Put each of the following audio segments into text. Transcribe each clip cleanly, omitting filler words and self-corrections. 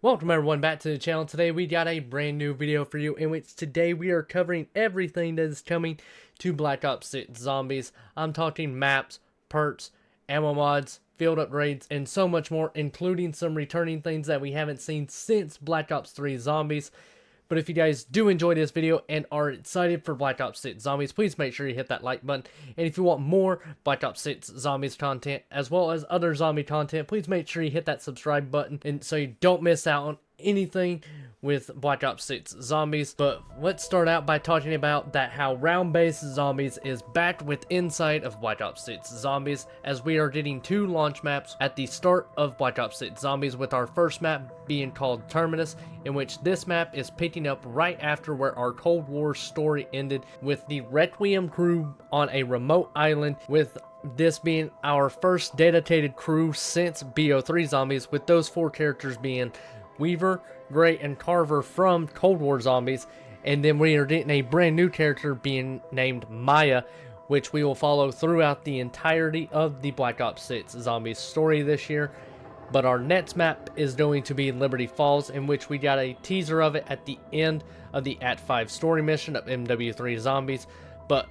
Welcome everyone back to the channel. Today we got a brand new video for you in which today we are covering everything that is coming to Black Ops 6 Zombies. I'm talking maps, perks, ammo mods, field upgrades, and so much more, including some returning things that we haven't seen since Black Ops 3 Zombies. But if you guys do enjoy this video and are excited for Black Ops 6 Zombies, please make sure you hit that like button. And if you want more Black Ops 6 Zombies content, as well as other zombie content, please make sure you hit that subscribe button and so you don't miss out on anything with Black Ops 6 Zombies. But let's start out by talking about that how round-based zombies is back with inside of Black Ops 6 Zombies, as we are getting two launch maps at the start of Black Ops 6 Zombies, with our first map being called Terminus, in which this map is picking up right after where our Cold War story ended, with the Requiem crew on a remote island, with this being our first dedicated crew since BO3 Zombies, with those four characters being Weaver, Gray, and Carver from Cold War Zombies. And then we are getting a brand new character being named Maya, which we will follow throughout the entirety of the Black Ops 6 Zombies story this year. But our next map is going to be Liberty Falls, in which we got a teaser of it at the end of the Act 5 story mission of MW3 Zombies. But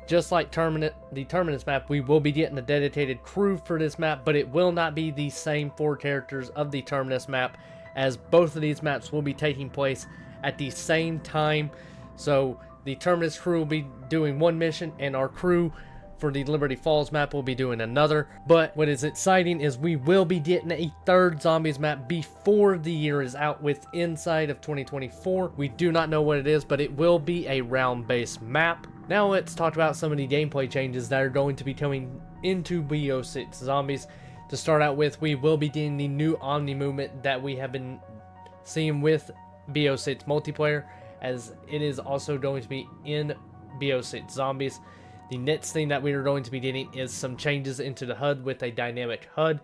just like the Terminus map, we will be getting a dedicated crew for this map, but it will not be the same four characters of the Terminus map, as both of these maps will be taking place at the same time. So the Terminus crew will be doing one mission, and our crew for the Liberty Falls map will be doing another. But what is exciting is we will be getting a third Zombies map before the year is out, with inside of 2024. We do not know what it is, but it will be a round-based map. Now let's talk about some of the gameplay changes that are going to be coming into BO6 Zombies. To start out with, we will be getting the new Omni movement that we have been seeing with BO6 multiplayer, as it is also going to be in BO6 Zombies. The next thing that we are going to be getting is some changes into the HUD with a dynamic HUD,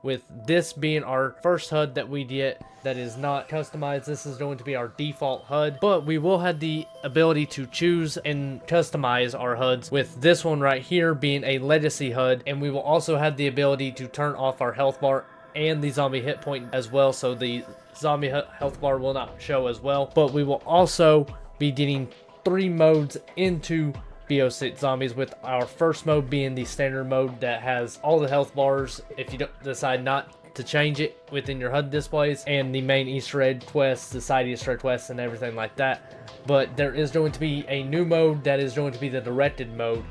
with this being our first HUD that we get that is not customized. This is going to be our default HUD, but we will have the ability to choose and customize our HUDs, with this one right here being a legacy HUD, and we will also have the ability to turn off our health bar and the zombie hit point as well, so the zombie health bar will not show as well. But we will also be getting 3 modes into BO6 Zombies, with our first mode being the standard mode that has all the health bars if you don't decide not to change it within your HUD displays, and the main Easter egg quests, the side Easter egg quests, and everything like that. But there is going to be a new mode that is going to be the directed mode,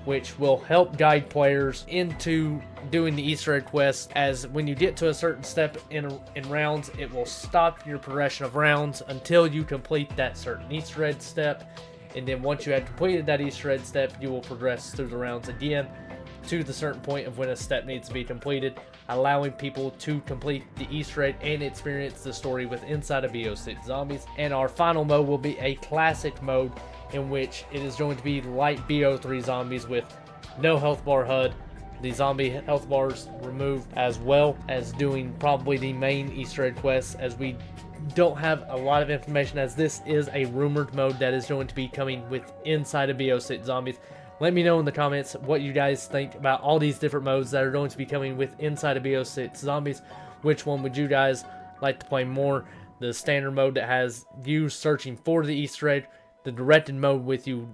which will help guide players into doing the Easter egg quests, as when you get to a certain step in rounds, it will stop your progression of rounds until you complete that certain Easter egg step. And then once you have completed that Easter egg step, you will progress through the rounds again to the certain point of when a step needs to be completed, allowing people to complete the Easter egg and experience the story with inside of BO6 Zombies. And our final mode will be a classic mode, in which it is going to be like BO3 Zombies, with no health bar HUD, the zombie health bars removed, as well as doing probably the main Easter egg quests, as we don't have a lot of information, as this is a rumored mode that is going to be coming with inside of BO6 Zombies. Let me know in the comments what you guys think about all these different modes that are going to be coming with inside of BO6 Zombies. Which one would you guys like to play more? The standard mode that has you searching for the Easter egg, the directed mode with you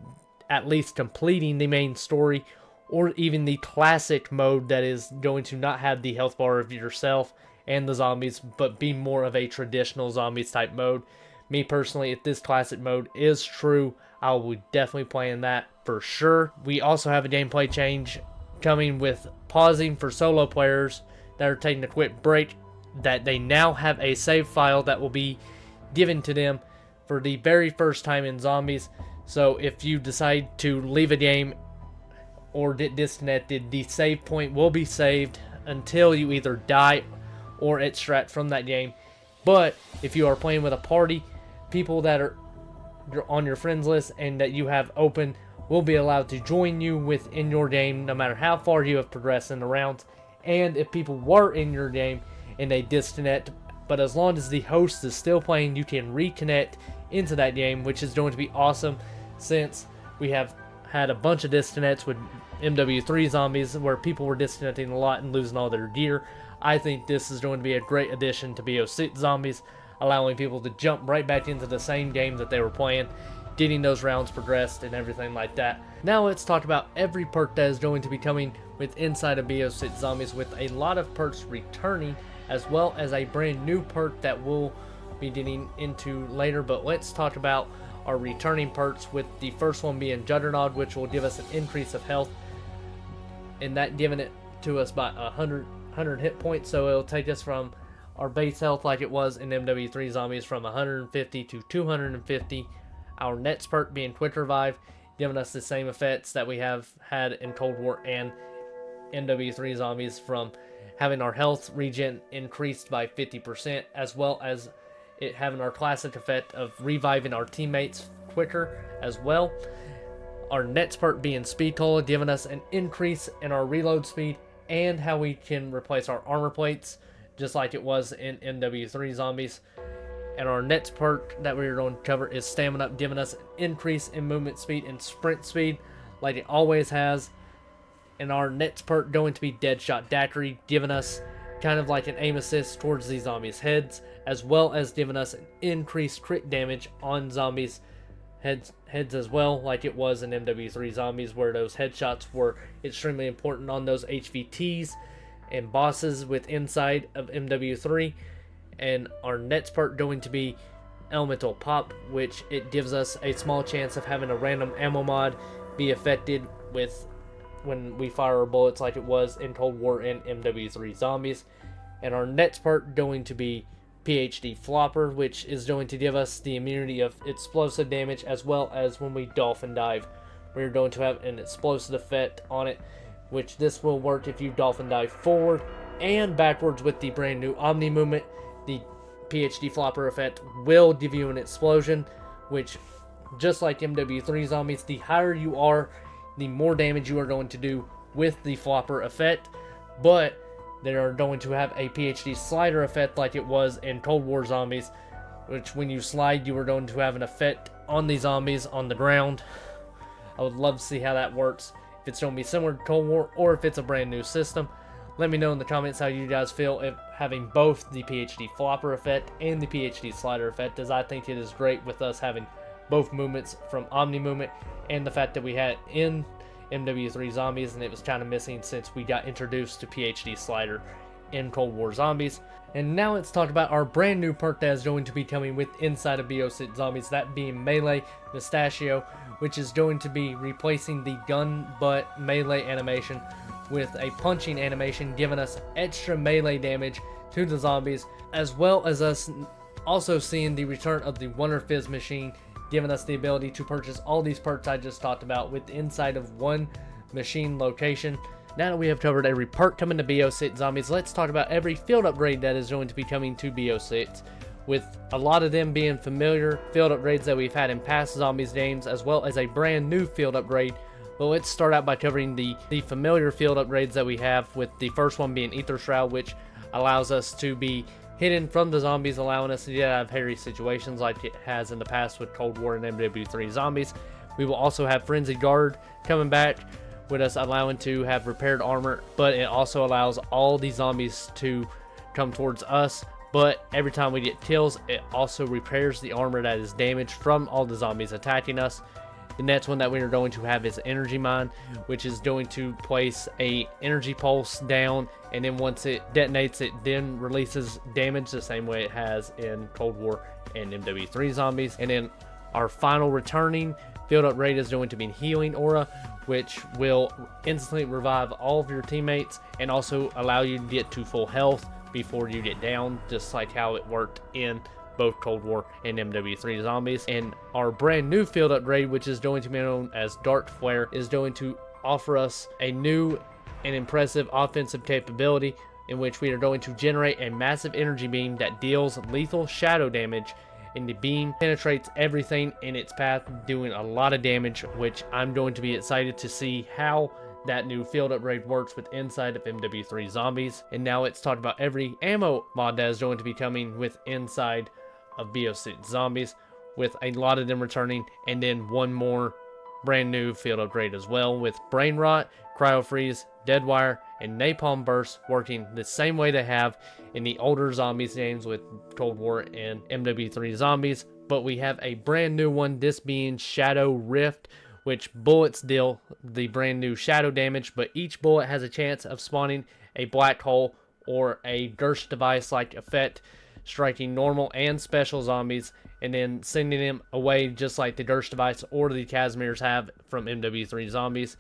at least completing the main story, or even the classic mode that is going to not have the health bar of yourself and the zombies, but be more of a traditional zombies type mode. Me personally, if this classic mode is true, I will definitely play in that for sure. We also have a gameplay change coming with pausing for solo players that are taking a quick break, that they now have a save file that will be given to them for the very first time in Zombies. So if you decide to leave a game or get disconnected, the save point will be saved until you either die or extract from that game. But if you are playing with a party, people that are on your friends list and that you have open will be allowed to join you within your game, no matter how far you have progressed in the rounds. And if people were in your game and they disconnect, but as long as the host is still playing, you can reconnect into that game, which is going to be awesome, since we have had a bunch of disconnects with MW3 Zombies where people were disconnecting a lot and losing all their gear. I think this is going to be a great addition to BO6 Zombies, allowing people to jump right back into the same game that they were playing, getting those rounds progressed and everything like that. Now let's talk about every perk that is going to be coming with inside of BO6 Zombies, with a lot of perks returning, as well as a brand new perk that we'll be getting into later. But let's talk about our returning perks, with the first one being Juggernaut, which will give us an increase of health, and that giving it to us by 100 hit points. So it'll take us from our base health, like it was in MW3 Zombies, from 150 to 250. Our next perk being Quick Revive, giving us the same effects that we have had in Cold War and MW3 Zombies, from having our health regen increased by 50%, as well as it having our classic effect of reviving our teammates quicker as well. Our next perk being Speed Cola, giving us an increase in our reload speed and how we can replace our armor plates, just like it was in MW3 Zombies. And our next perk that we're going to cover is Stamina Up, giving us an increase in movement speed and sprint speed, like it always has. And our next perk going to be Deadshot Daiquiri, giving us kind of like an aim assist towards these zombies' heads, as well as giving us an increased crit damage on zombies' heads as well, like it was in MW3 Zombies, where those headshots were extremely important on those HVTs and bosses with inside of MW3. And our next perk going to be Elemental Pop, which it gives us a small chance of having a random ammo mod be affected with when we fire our bullets, like it was in Cold War and MW3 Zombies. And our next perk going to be PhD Flopper, which is going to give us the immunity of explosive damage, as well as when we dolphin dive, we're going to have an explosive effect on it, which this will work if you dolphin dive forward and backwards with the brand new Omni movement. The PhD Flopper effect will give you an explosion, which, just like MW3 Zombies, the higher you are, the more damage you are going to do with the Flopper effect. But they are going to have a PhD Slider effect, like it was in Cold War Zombies, which when you slide, you are going to have an effect on the zombies on the ground. I would love to see how that works, if it's going to be similar to Cold War or if it's a brand new system. Let me know in the comments how you guys feel if having both the PhD Flopper effect and the PhD Slider effect, as I think it is great with us having both movements from Omni movement, and the fact that we had in MW3 Zombies and it was kind of missing since we got introduced to PhD Slider in Cold War Zombies. And now let's talk about our brand new perk that is going to be coming with inside of BO6 Zombies, that being Melee Mustachio, which is going to be replacing the gun butt melee animation with a punching animation, giving us extra melee damage to the zombies, as well as us also seeing the return of the Wonder Fizz machine, giving us the ability to purchase all these perks I just talked about with inside of one machine location. Now that we have covered every perk coming to BO6 Zombies, let's talk about every field upgrade that is going to be coming to BO6, with a lot of them being familiar field upgrades that we've had in past Zombies games, as well as a brand new field upgrade. But let's start out by covering the familiar field upgrades that we have, with the first one being Ether Shroud, which allows us to be hidden from the zombies, allowing us to get out of hairy situations like it has in the past with Cold War and MW3 Zombies. We will also have Frenzied Guard coming back, with us allowing to have repaired armor, but it also allows all the zombies to come towards us. But every time we get kills, it also repairs the armor that is damaged from all the zombies attacking us. The next one that we are going to have is Energy Mine, which is going to place a energy pulse down, and then once it detonates, it then releases damage the same way it has in Cold War and MW3 Zombies. And then our final returning field upgrade is going to be Healing Aura, which will instantly revive all of your teammates and also allow you to get to full health before you get down, just like how it worked in both Cold War and MW3 Zombies. And our brand new field upgrade, which is going to be known as Dark Flare, is going to offer us a new and impressive offensive capability, in which we are going to generate a massive energy beam that deals lethal shadow damage, and the beam penetrates everything in its path, doing a lot of damage, which I'm going to be excited to see how that new field upgrade works with inside of MW3 Zombies. And now let's talk about every ammo mod that is going to be coming with inside of BO6 Zombies, with a lot of them returning, and then one more brand new field upgrade as well, with Brain Rot, Cryo Freeze, Dead Wire, and napalm bursts working the same way they have in the older zombies games with Cold War and MW3 zombies, but we have a brand new one, this being Shadow Rift, which bullets deal the brand new shadow damage, but each bullet has a chance of spawning a black hole or a Gersh device like effect, striking normal and special zombies and then sending them away just like the Gersh device or the Casimirs have from MW3 zombies,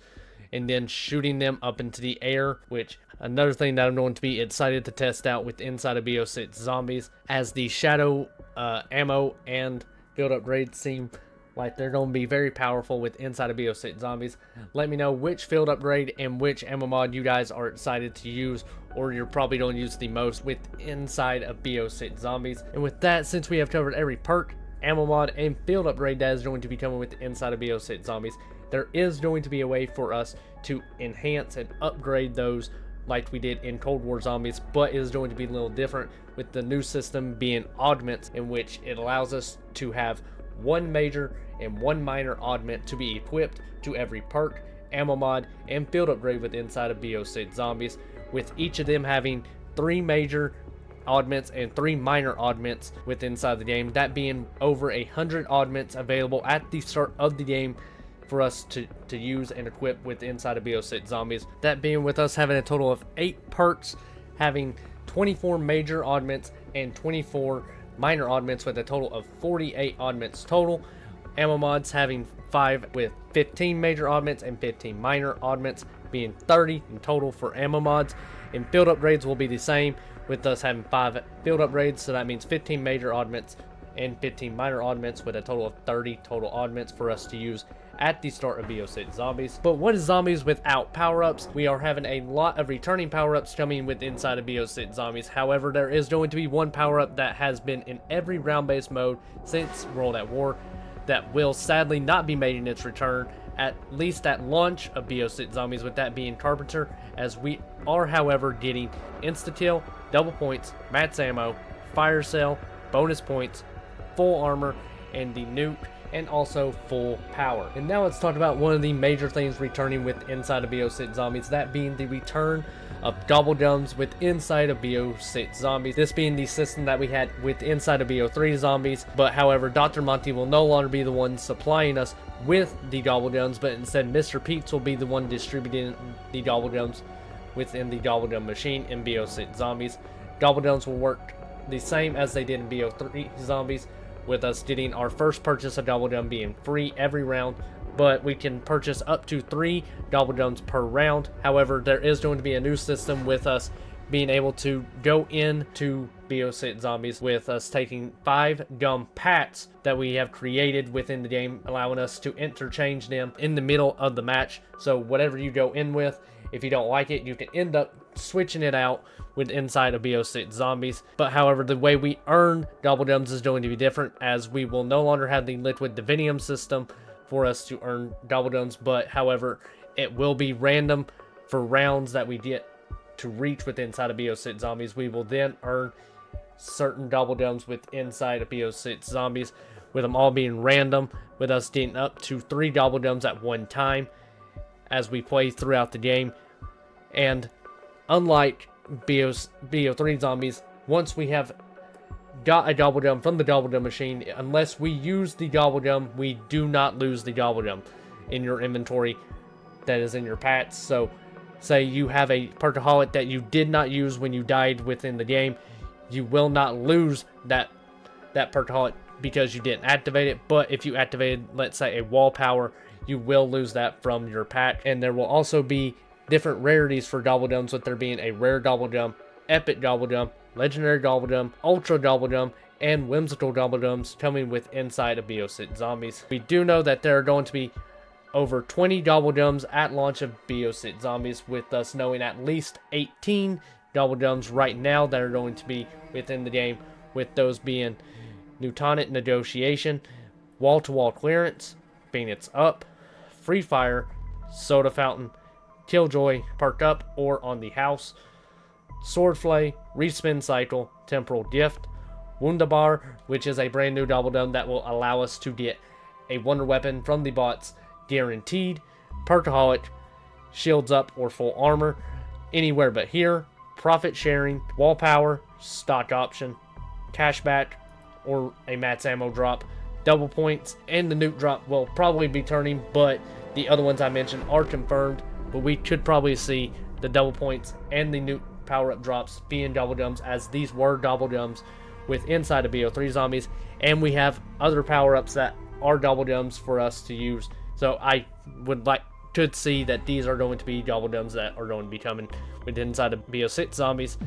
and then shooting them up into the air, which another thing that I'm going to be excited to test out with inside of BO6 zombies, as the shadow ammo and build upgrades seem like they're going to be very powerful with inside of BO6 zombies. Let me know which field upgrade and which ammo mod you guys are excited to use, or you're probably going to use the most with inside of BO6 zombies. And with that, since we have covered every perk, ammo mod, and field upgrade that is going to be coming with inside of BO6 zombies, there is going to be a way for us to enhance and upgrade those like we did in Cold War zombies, but it is going to be a little different with the new system being augments, in which it allows us to have one major and one minor augment to be equipped to every perk, ammo mod, and field upgrade with inside of BO6 zombies, with each of them having 3 major augments and 3 minor augments with inside the game, that being over 100 augments available at the start of the game for us to use and equip with inside of BO6 zombies. That being with us having a total of 8 perks, having 24 major augments and 24 minor augments, with a total of 48 augments total. Ammo mods having 5 with 15 major augments and 15 minor augments, being 30 in total for ammo mods. And field upgrades will be the same, with us having 5 field upgrades, so that means 15 major augments and 15 minor augments, with a total of 30 total augments for us to use at the start of BO6 zombies. But what is zombies without power-ups? We are having a lot of returning power-ups coming with inside of BO6 zombies. However, there is going to be one power-up that has been in every round-based mode since World at War that will sadly not be making its return, at least at launch of BO6 zombies, with that being Carpenter, as we are however getting insta-kill, double points, max ammo, fire cell, bonus points, full armor, and the nuke, and also full power. And now let's talk about one of the major things returning with inside of BO6 zombies, that being the return of double jumps with inside of BO6 zombies. This being the system that we had with inside of BO3 zombies, but however Dr. Monty will no longer be the one supplying us with the double jumps, but instead Mr. Pete's will be the one distributing the double jumps within the double jump machine in BO6 zombies. Double jumps will work the same as they did in BO3 zombies, with us getting our first purchase of double jump being free every round, but we can purchase up to 3 double jumps per round. However, there is going to be a new system with us being able to go into BO6 zombies with us taking 5 gum packs that we have created within the game, allowing us to interchange them in the middle of the match. So whatever you go in with, if you don't like it, you can end up switching it out with inside of BO6 zombies. But however, the way we earn double jumps is going to be different, as we will no longer have the liquid divinium system for us to earn double jumps, but however it will be random for rounds that we get to reach with inside of BO6 zombies. We will then earn certain double jumps with inside of BO6 zombies, with them all being random, with us getting up to 3 double jumps at one time as we play throughout the game. And unlike BO3 zombies, once we have got a double jump from the double jump machine, unless we use the double jump, we do not lose the double jump in your inventory that is in your packs. So say you have a perkaholic that you did not use when you died within the game, you will not lose that perkaholic because you didn't activate it. But if you activated, let's say, a wall power, you will lose that from your pack. And there will also be different rarities for double jumps, with there being a rare double jump, epic double jump, legendary double jump, ultra double jump, and whimsical double jumps coming with inside of BO6 zombies. We do know that there are going to be over 20 double jumps at launch of BO6 zombies, with us knowing at least 18 double jumps right now that are going to be within the game, with those being Newtonic Negotiation, wall-to-wall clearance, Phoenix Up, Free Fire, Soda Fountain, Killjoy, Perk Up or on the House, Swordflay, Respin Cycle, Temporal Gift, Wunderbar, which is a brand new double jump that will allow us to get a wonder weapon from the bots guaranteed, Perkaholic, Shields Up or Full Armor, anywhere but here. Profit sharing, wall power, stock option, cashback, or a Matt's ammo drop, double points, and the nuke drop will probably be turning, but the other ones I mentioned are confirmed. But we could probably see the double points and the nuke power-up drops being double jumps, as these were double jumps with inside of BO3 zombies, and we have other power-ups that are double jumps for us to use. So I could see that these are going to be double jumps that are going to be coming with inside of BO6 zombies.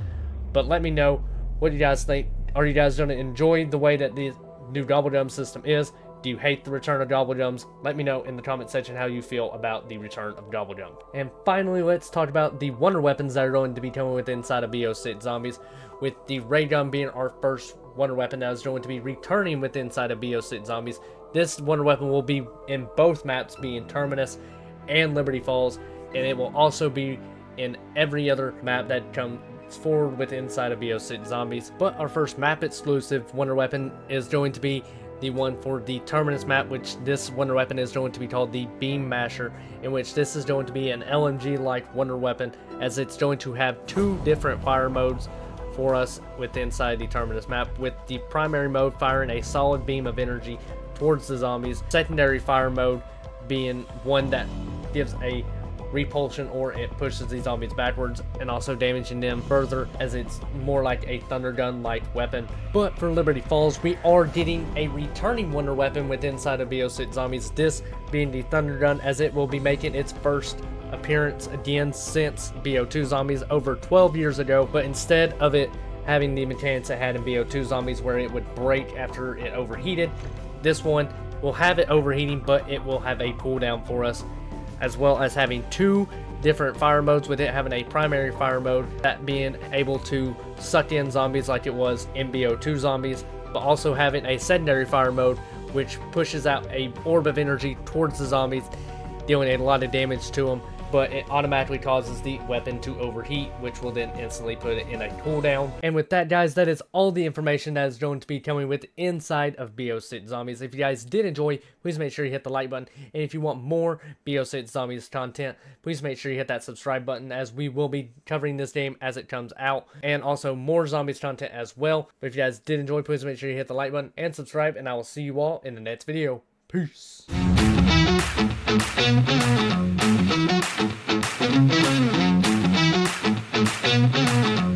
But let me know what you guys think. Are you guys going to enjoy the way that the new double jump system is? Do you hate the return of double jumps? Let me know in the comment section how you feel about the return of double jump. And finally, let's talk about the wonder weapons that are going to be coming with inside of BO6 zombies, with the ray gun being our first wonder weapon that is going to be returning with inside of BO6 zombies. This wonder weapon will be in both maps, being Terminus and Liberty Falls, and it will also be in every other map that comes forward with inside of BO6 zombies. But our first map exclusive wonder weapon is going to be the one for the Terminus map, which this wonder weapon is going to be called the Beam Masher, in which this is going to be an LMG-like wonder weapon, as it's going to have two different fire modes for us with inside the Terminus map, with the primary mode firing a solid beam of energy towards the zombies, secondary fire mode being one that gives a repulsion, or it pushes these zombies backwards and also damaging them further, as it's more like a thunder gun like weapon. But for Liberty Falls, we are getting a returning wonder weapon with inside of BO6 zombies, this being the thunder gun, as it will be making its first appearance again since BO2 zombies over 12 years ago. But instead of it having the mechanics it had in BO2 zombies where it would break after it overheated, this one will have it overheating, but it will have a cooldown for us, as well as having two different fire modes, with it having a primary fire mode, that being able to suck in zombies like it was in BO2 zombies, but also having a secondary fire mode which pushes out a orb of energy towards the zombies, dealing a lot of damage to them, but it automatically causes the weapon to overheat, which will then instantly put it in a cooldown. And with that, guys, that is all the information that is going to be coming with inside of BO6 zombies. If you guys did enjoy, please make sure you hit the like button, and if you want more BO6 zombies content, please make sure you hit that subscribe button, as we will be covering this game as it comes out, and also more zombies content as well. But if you guys did enjoy, please make sure you hit the like button and subscribe, and I will see you all in the next video. Peace. Thank you.